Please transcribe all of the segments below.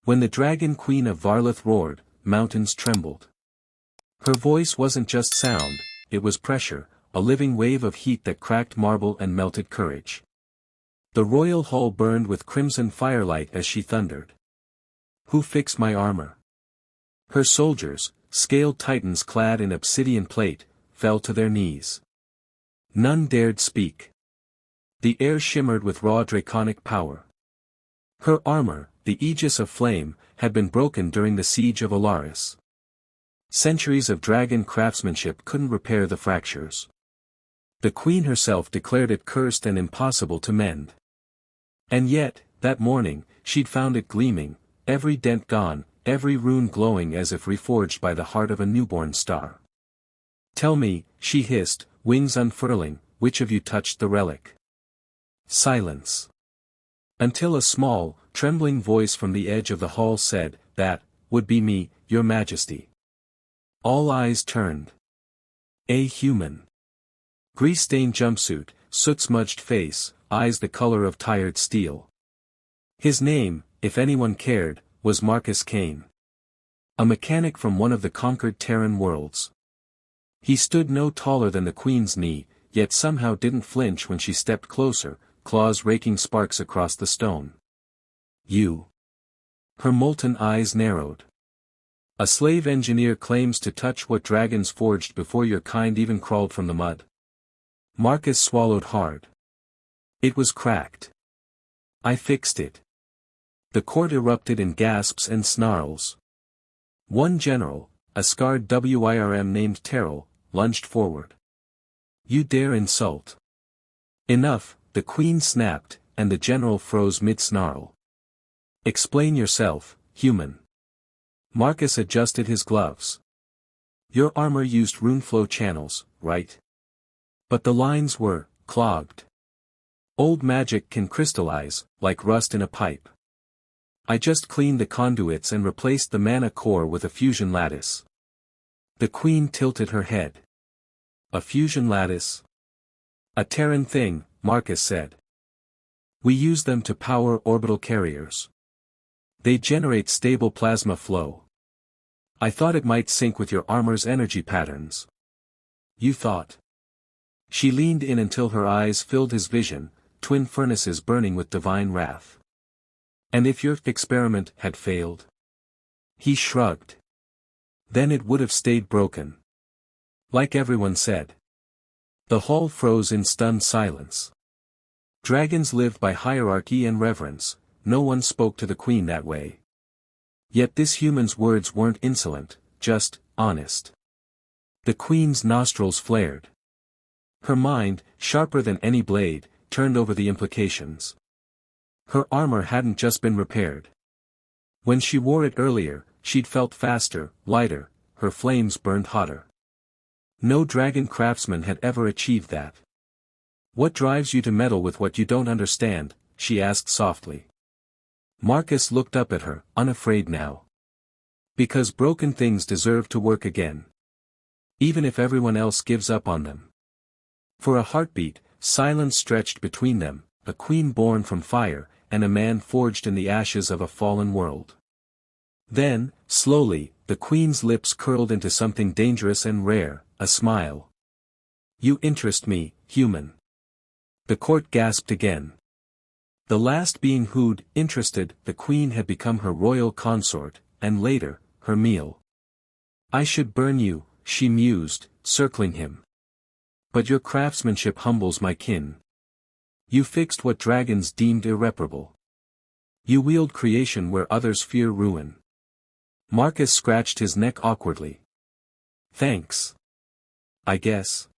When the dragon queen of Varlith roared, mountains trembled. Her voice wasn't just sound, it was pressure, a living wave of heat that cracked marble and melted courage. The royal hall burned with crimson firelight as she thundered. Who fixed my armor? Her soldiers, scaled titans clad in obsidian plate, fell to their knees. None dared speak. The air shimmered with raw draconic power. Her armor, the aegis of flame, had been broken during the siege of Alaris. Centuries of dragon craftsmanship couldn't repair the fractures. The queen herself declared it cursed and impossible to mend. And yet, that morning, she'd found it gleaming, every dent gone, every rune glowing as if reforged by the heart of a newborn star. Tell me, she hissed, wings unfurling, which of you touched the relic? Silence. Until a small, trembling voice from the edge of the hall said, that would be me, your majesty. All eyes turned. A human. Grease-stained jumpsuit, soot-smudged face, eyes the color of tired steel. His name, if anyone cared, was Marcus Kane. A mechanic from one of the conquered Terran worlds. He stood no taller than the queen's knee, yet somehow didn't flinch when she stepped closer, claws raking sparks across the stone. You. Her molten eyes narrowed. A slave engineer claims to touch what dragons forged before your kind even crawled from the mud. Marcus swallowed hard. It was cracked. I fixed it. The court erupted in gasps and snarls. One general, a scarred WIRM named Terrell, lunged forward. You dare insult? Enough, the queen snapped, and the general froze mid-snarl. Explain yourself, human. Marcus adjusted his gloves. Your armor used runeflow channels, right? But the lines were clogged. Old magic can crystallize, like rust in a pipe. I just cleaned the conduits and replaced the mana core with a fusion lattice. The queen tilted her head. A fusion lattice? A Terran thing, Marcus said. We use them to power orbital carriers. They generate stable plasma flow. I thought it might sync with your armor's energy patterns. You thought. She leaned in until her eyes filled his vision, twin furnaces burning with divine wrath. And if your experiment had failed? He shrugged. Then it would have stayed broken. Like everyone said. The hall froze in stunned silence. Dragons lived by hierarchy and reverence, no one spoke to the queen that way. Yet this human's words weren't insolent, just honest. The queen's nostrils flared. Her mind, sharper than any blade, turned over the implications. Her armor hadn't just been repaired. When she wore it earlier, she'd felt faster, lighter, her flames burned hotter. No dragon craftsman had ever achieved that. What drives you to meddle with what you don't understand? She asked softly. Marcus looked up at her, unafraid now. Because broken things deserve to work again. Even if everyone else gives up on them. For a heartbeat, silence stretched between them, a queen born from fire, and a man forged in the ashes of a fallen world. Then, slowly, the queen's lips curled into something dangerous and rare, a smile. You interest me, human. The court gasped again. The last being who'd interested the queen had become her royal consort, and later, her meal. I should burn you, she mused, circling him. But your craftsmanship humbles my kin. You fixed what dragons deemed irreparable. You wield creation where others fear ruin. Marcus scratched his neck awkwardly. Thanks. I guess.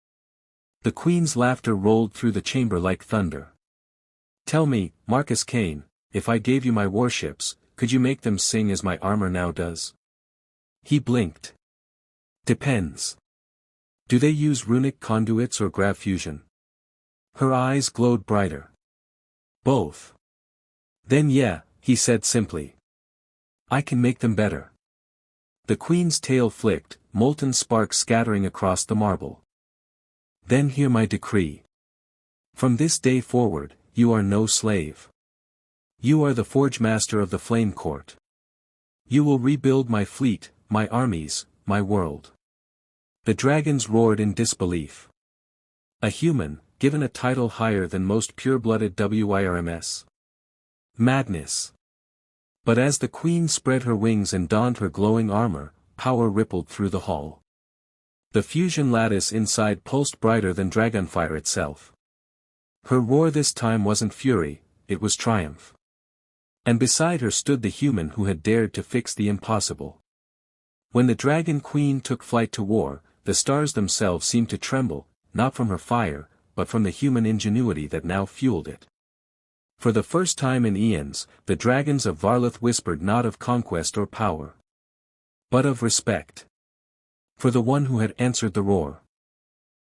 The queen's laughter rolled through the chamber like thunder. Tell me, Marcus Kane, if I gave you my warships, could you make them sing as my armor now does? He blinked. Depends. Do they use runic conduits or grav fusion? Her eyes glowed brighter. Both. Then yeah, he said simply. I can make them better. The queen's tail flicked, molten sparks scattering across the marble. Then hear my decree. From this day forward, you are no slave. You are the forge master of the flame court. You will rebuild my fleet, my armies, my world. The dragons roared in disbelief. A human, given a title higher than most pure-blooded WIRMS. Madness. But as the queen spread her wings and donned her glowing armor, power rippled through the hall. The fusion lattice inside pulsed brighter than dragonfire itself. Her roar this time wasn't fury, it was triumph. And beside her stood the human who had dared to fix the impossible. When the dragon queen took flight to war, the stars themselves seemed to tremble, not from her fire, but from the human ingenuity that now fueled it. For the first time in eons, the dragons of Varloth whispered not of conquest or power, but of respect. For the one who had answered the roar.